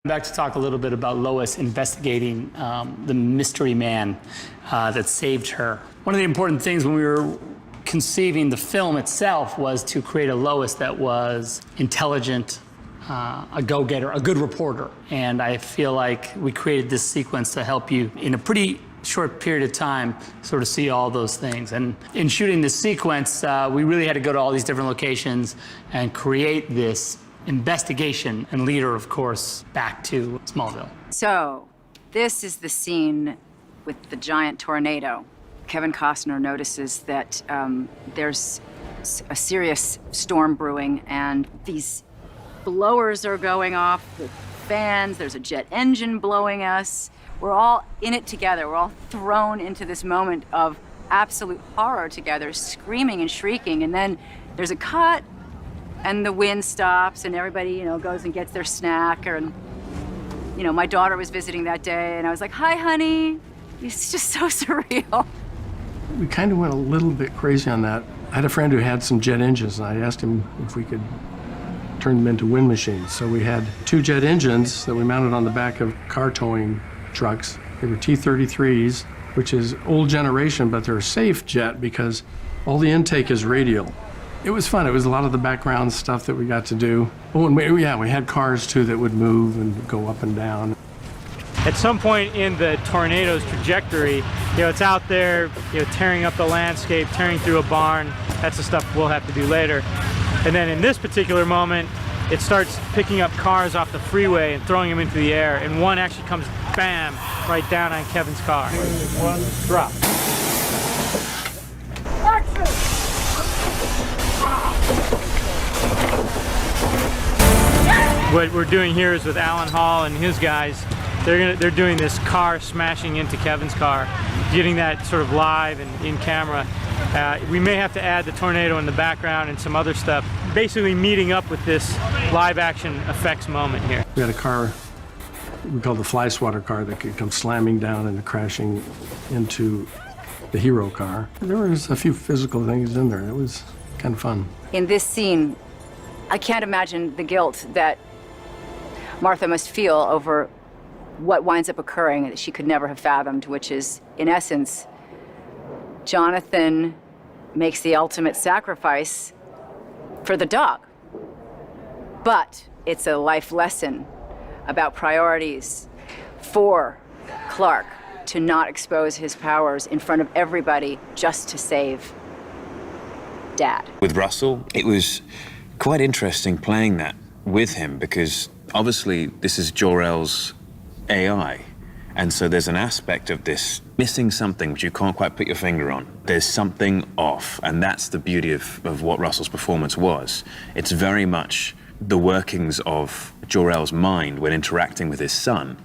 Back to talk a little bit about Lois investigating the mystery man that saved her. One of the important things when we were conceiving the film itself was to create a Lois that was intelligent, a go-getter, a good reporter. And I feel like we created this sequence to help you in a pretty short period of time sort of see all those things. And in shooting this sequence, we really had to go to all these different locations and create this investigation and lead her, of course, back to Smallville. So, this is the scene with the giant tornado. Kevin Costner notices that there's a serious storm brewing, and these blowers are going off with fans. There's a jet engine blowing us. We're all in it together. We're all thrown into this moment of absolute horror together, screaming and shrieking, and then there's a cut, and the wind stops, and everybody, goes and gets their snack. And, my daughter was visiting that day, and I was like, "Hi, honey." It's just so surreal. We kind of went a little bit crazy on that. I had a friend who had some jet engines, and I asked him if we could turn them into wind machines. So we had 2 jet engines that we mounted on the back of car towing trucks. They were T-33s, which is old generation, but they're a safe jet because all the intake is radial. It was fun. It was a lot of the background stuff that we got to do. Oh, and we had cars too that would move and go up and down. At some point in the tornado's trajectory, it's out there, tearing up the landscape, tearing through a barn. That's the stuff we'll have to do later. And then in this particular moment, it starts picking up cars off the freeway and throwing them into the air. And one actually comes, bam, right down on Kevin's car. 1, drop. What we're doing here is with Alan Hall and his guys, they're doing this car smashing into Kevin's car, getting that sort of live and in camera. We may have to add the tornado in the background and some other stuff, basically meeting up with this live action effects moment here. We had a car we called the fly swatter car that could come slamming down and crashing into the hero car. There was a few physical things in there. It was kind of fun. In this scene, I can't imagine the guilt that Martha must feel over what winds up occurring that she could never have fathomed, which is, in essence, Johnatan makes the ultimate sacrifice for the dog. But it's a life lesson about priorities for Clark to not expose his powers in front of everybody just to save Dad. With Russell, it was quite interesting playing that with him because obviously this is Jor-El's AI. And so there's an aspect of this missing something which you can't quite put your finger on. There's something off, and that's the beauty of what Russell's performance was. It's very much the workings of Jor-El's mind when interacting with his son,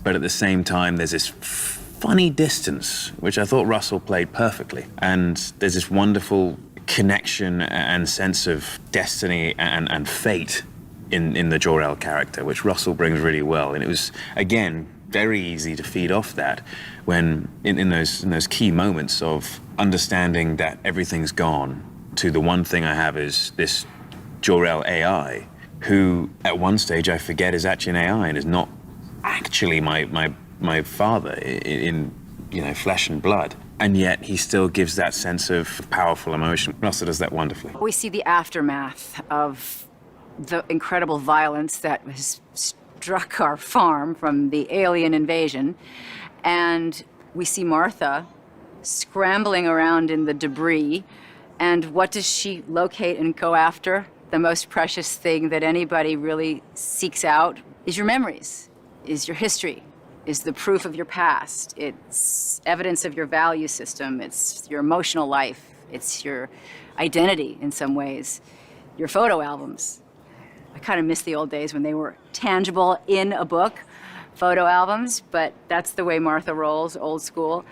but at the same time there's this funny distance, which I thought Russell played perfectly. And there's this wonderful connection and sense of destiny and fate in the Jor-El character, which Russell brings really well. And it was, again, very easy to feed off that when in those key moments of understanding that everything's gone to the one thing I have is this Jor-El AI, who at one stage I forget is actually an AI and is not actually my father in flesh and blood. And yet he still gives that sense of powerful emotion. Russell does that wonderfully. We see the aftermath of the incredible violence that has struck our farm from the alien invasion. And we see Martha scrambling around in the debris. And what does she locate and go after? The most precious thing that anybody really seeks out is your memories, is your history, is the proof of your past. It's evidence of your value system. It's your emotional life. It's your identity in some ways, your photo albums. I kind of miss the old days when they were tangible in a book, photo albums, but that's the way Martha rolls, old school.